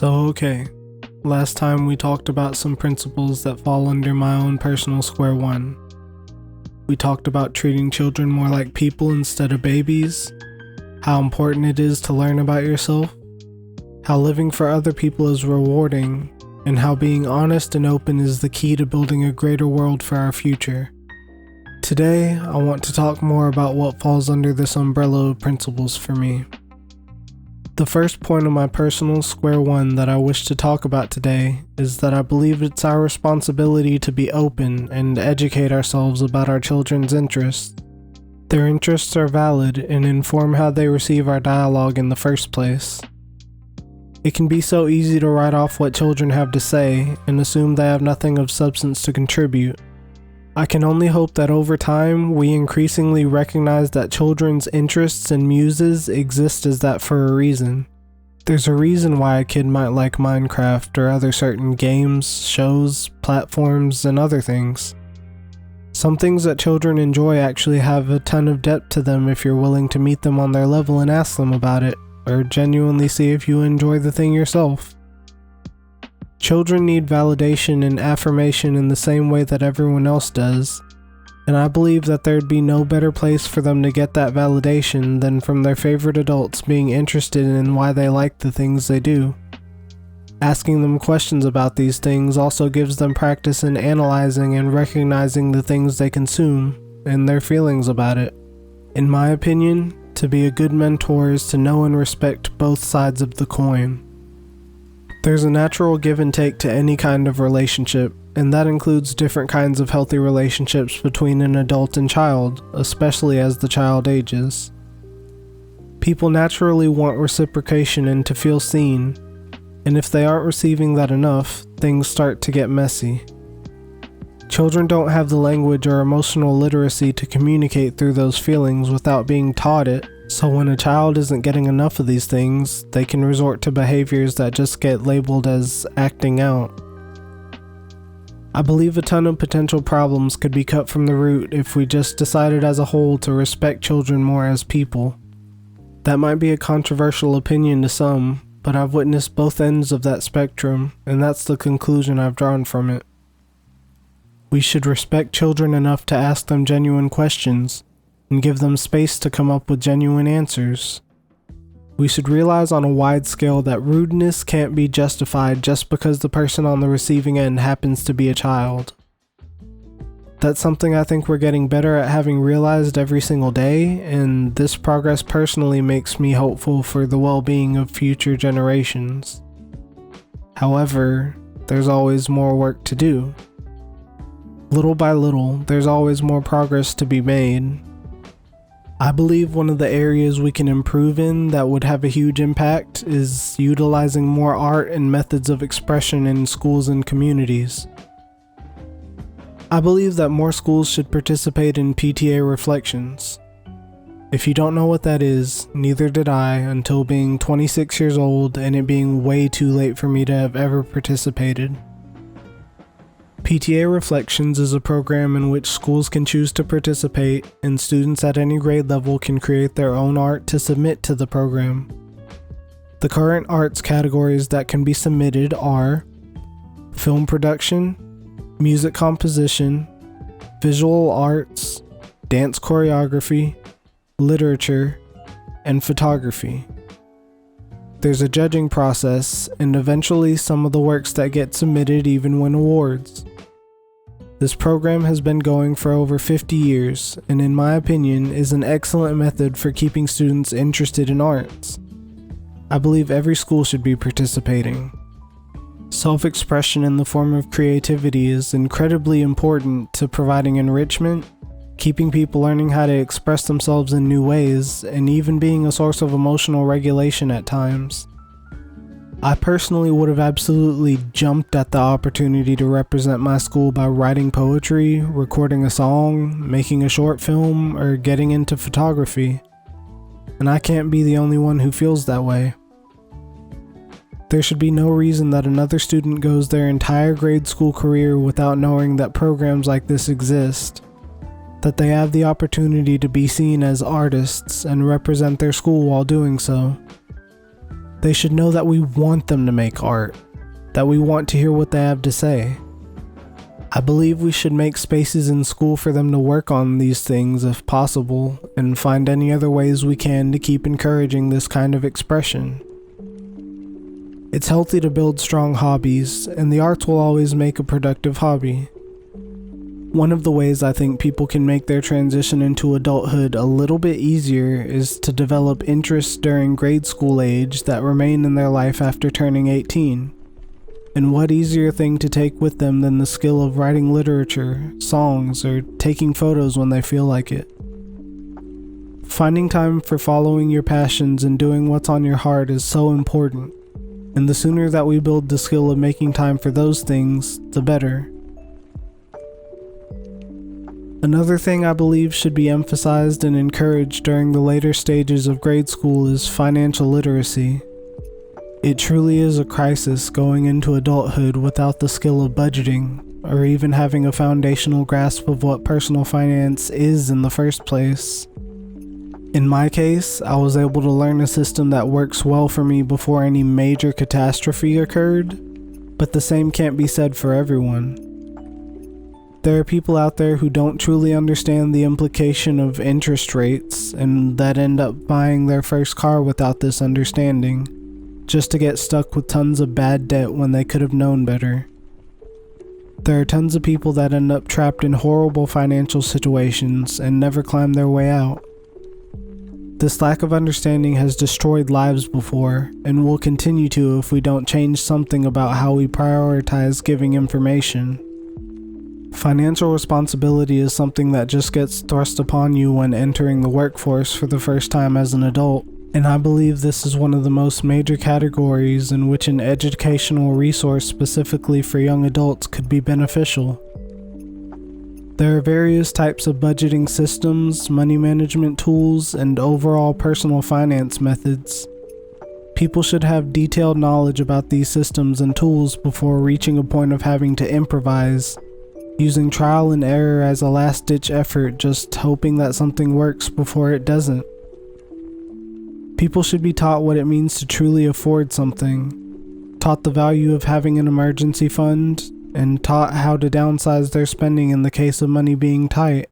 Okay, last time we talked about some principles that fall under my own personal square one. We talked about treating children more like people instead of babies, how important it is to learn about yourself, how living for other people is rewarding, and how being honest and open is the key to building a greater world for our future. Today, I want to talk more about what falls under this umbrella of principles for me. The first point of my personal square one that I wish to talk about today is that I believe it's our responsibility to be open and educate ourselves about our children's interests. Their interests are valid and inform how they receive our dialogue in the first place. It can be so easy to write off what children have to say and assume they have nothing of substance to contribute. I can only hope that over time, we increasingly recognize that children's interests and muses exist as that for a reason. There's a reason why a kid might like Minecraft or other certain games, shows, platforms, and other things. Some things that children enjoy actually have a ton of depth to them if you're willing to meet them on their level and ask them about it, or genuinely see if you enjoy the thing yourself. Children need validation and affirmation in the same way that everyone else does, and I believe that there'd be no better place for them to get that validation than from their favorite adults being interested in why they like the things they do. Asking them questions about these things also gives them practice in analyzing and recognizing the things they consume and their feelings about it. In my opinion, to be a good mentor is to know and respect both sides of the coin. There's a natural give and take to any kind of relationship, and that includes different kinds of healthy relationships between an adult and child, especially as the child ages. People naturally want reciprocation and to feel seen, and if they aren't receiving that enough, things start to get messy. Children don't have the language or emotional literacy to communicate through those feelings without being taught it. So when a child isn't getting enough of these things, they can resort to behaviors that just get labeled as acting out. I believe a ton of potential problems could be cut from the root if we just decided as a whole to respect children more as people. That might be a controversial opinion to some, but I've witnessed both ends of that spectrum, and that's the conclusion I've drawn from it. We should respect children enough to ask them genuine questions, and give them space to come up with genuine answers. We should realize on a wide scale that rudeness can't be justified just because the person on the receiving end happens to be a child. That's something I think we're getting better at having realized every single day, and this progress personally makes me hopeful for the well-being of future generations. However, there's always more work to do. Little by little, there's always more progress to be made. I believe one of the areas we can improve in that would have a huge impact is utilizing more art and methods of expression in schools and communities. I believe that more schools should participate in PTA reflections. If you don't know what that is, neither did I until being 26 years old and it being way too late for me to have ever participated. PTA Reflections is a program in which schools can choose to participate, and students at any grade level can create their own art to submit to the program. The current arts categories that can be submitted are film production, music composition, visual arts, dance choreography, literature, and photography. There's a judging process, and eventually some of the works that get submitted even win awards. This program has been going for over 50 years, and in my opinion is an excellent method for keeping students interested in arts. I believe every school should be participating. Self-expression in the form of creativity is incredibly important to providing enrichment, keeping people learning how to express themselves in new ways, and even being a source of emotional regulation at times. I personally would have absolutely jumped at the opportunity to represent my school by writing poetry, recording a song, making a short film, or getting into photography. And I can't be the only one who feels that way. There should be no reason that another student goes their entire grade school career without knowing that programs like this exist, that they have the opportunity to be seen as artists and represent their school while doing so. They should know that we want them to make art, that we want to hear what they have to say. I believe we should make spaces in school for them to work on these things if possible, and find any other ways we can to keep encouraging this kind of expression. It's healthy to build strong hobbies, and the arts will always make a productive hobby. One of the ways I think people can make their transition into adulthood a little bit easier is to develop interests during grade school age that remain in their life after turning 18. And what easier thing to take with them than the skill of writing literature, songs, or taking photos when they feel like it. Finding time for following your passions and doing what's on your heart is so important, and the sooner that we build the skill of making time for those things, the better. Another thing I believe should be emphasized and encouraged during the later stages of grade school is financial literacy. It truly is a crisis going into adulthood without the skill of budgeting, or even having a foundational grasp of what personal finance is in the first place. In my case, I was able to learn a system that works well for me before any major catastrophe occurred, but the same can't be said for everyone. There are people out there who don't truly understand the implication of interest rates and that end up buying their first car without this understanding, just to get stuck with tons of bad debt when they could have known better. There are tons of people that end up trapped in horrible financial situations and never climb their way out. This lack of understanding has destroyed lives before, and will continue to if we don't change something about how we prioritize giving information. Financial responsibility is something that just gets thrust upon you when entering the workforce for the first time as an adult, and I believe this is one of the most major categories in which an educational resource specifically for young adults could be beneficial. There are various types of budgeting systems, money management tools, and overall personal finance methods. People should have detailed knowledge about these systems and tools before reaching a point of having to improvise, using trial and error as a last-ditch effort, just hoping that something works before it doesn't. People should be taught what it means to truly afford something, taught the value of having an emergency fund, and taught how to downsize their spending in the case of money being tight.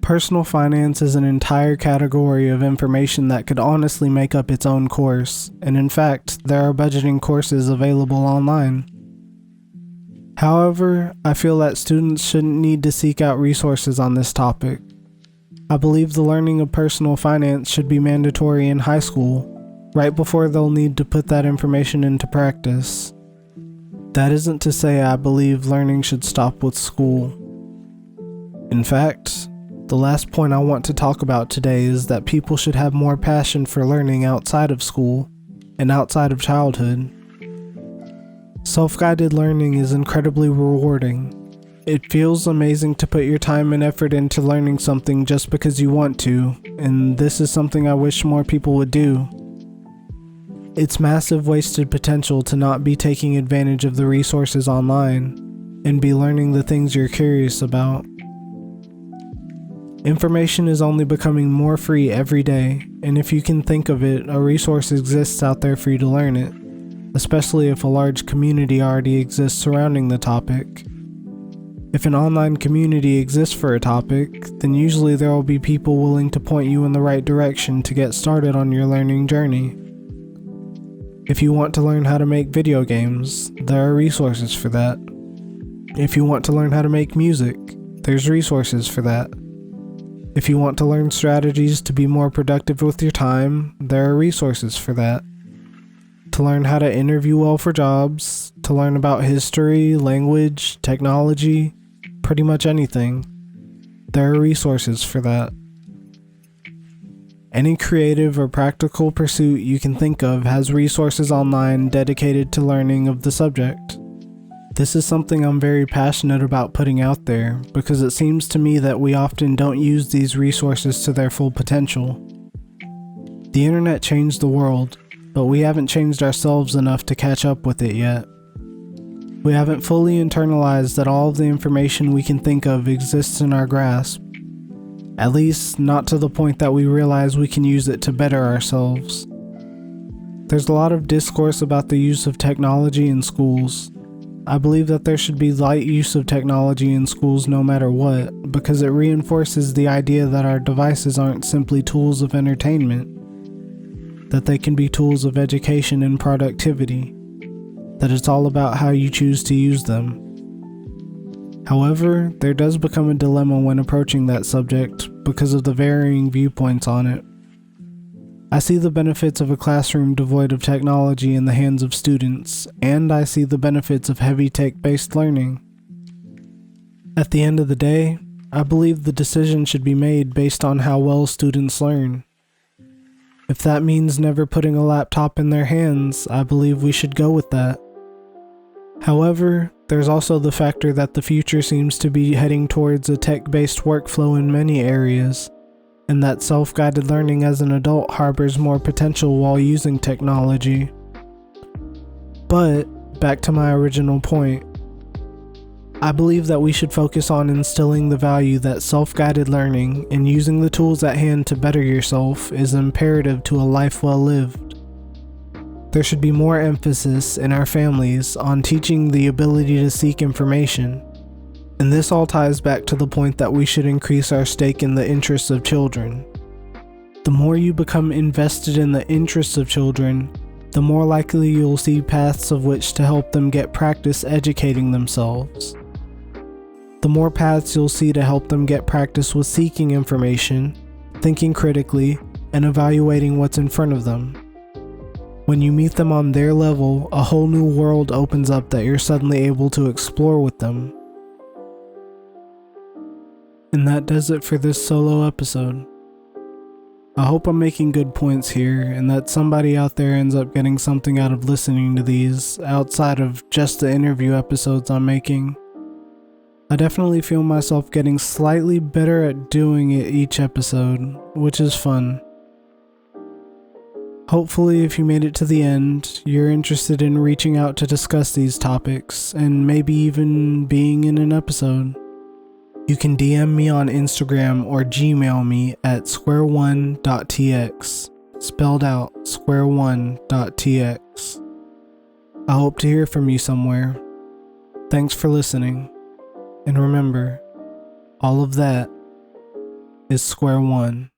Personal finance is an entire category of information that could honestly make up its own course, and in fact, there are budgeting courses available online. However, I feel that students shouldn't need to seek out resources on this topic. I believe the learning of personal finance should be mandatory in high school, right before they'll need to put that information into practice. That isn't to say I believe learning should stop with school. In fact, the last point I want to talk about today is that people should have more passion for learning outside of school and outside of childhood. Self-guided learning is incredibly rewarding. It feels amazing to put your time and effort into learning something just because you want to, and this is something I wish more people would do. It's massive wasted potential to not be taking advantage of the resources online and be learning the things you're curious about. Information is only becoming more free every day, and if you can think of it, a resource exists out there for you to learn it, especially if a large community already exists surrounding the topic. If an online community exists for a topic, then usually there will be people willing to point you in the right direction to get started on your learning journey. If you want to learn how to make video games, there are resources for that. If you want to learn how to make music, there's resources for that. If you want to learn strategies to be more productive with your time, there are resources for that. To learn how to interview well for jobs, to learn about history, language, technology, pretty much anything, there are resources for that. Any creative or practical pursuit you can think of has resources online dedicated to learning of the subject. This is something I'm very passionate about putting out there because it seems to me that we often don't use these resources to their full potential. The internet changed the world, but we haven't changed ourselves enough to catch up with it yet. We haven't fully internalized that all of the information we can think of exists in our grasp. At least, not to the point that we realize we can use it to better ourselves. There's a lot of discourse about the use of technology in schools. I believe that there should be light use of technology in schools no matter what, because it reinforces the idea that our devices aren't simply tools of entertainment, that they can be tools of education and productivity, that it's all about how you choose to use them. However, there does become a dilemma when approaching that subject because of the varying viewpoints on it. I see the benefits of a classroom devoid of technology in the hands of students, and I see the benefits of heavy tech-based learning. At the end of the day, I believe the decision should be made based on how well students learn. If that means never putting a laptop in their hands, I believe we should go with that. However, there's also the factor that the future seems to be heading towards a tech-based workflow in many areas, and that self-guided learning as an adult harbors more potential while using technology. But, back to my original point, I believe that we should focus on instilling the value that self-guided learning and using the tools at hand to better yourself is imperative to a life well lived. There should be more emphasis in our families on teaching the ability to seek information. And this all ties back to the point that we should increase our stake in the interests of children. The more you become invested in the interests of children, the more likely you'll see paths of which to help them get practice educating themselves. The more paths you'll see to help them get practice with seeking information, thinking critically, and evaluating what's in front of them. When you meet them on their level, a whole new world opens up that you're suddenly able to explore with them. And that does it for this solo episode. I hope I'm making good points here, and that somebody out there ends up getting something out of listening to these, outside of just the interview episodes I'm making. I definitely feel myself getting slightly better at doing it each episode, which is fun. Hopefully, if you made it to the end, you're interested in reaching out to discuss these topics, and maybe even being in an episode. You can DM me on Instagram or Gmail me at square1.tx, spelled out square1.tx. I hope to hear from you somewhere. Thanks for listening, and remember, all of that is square one.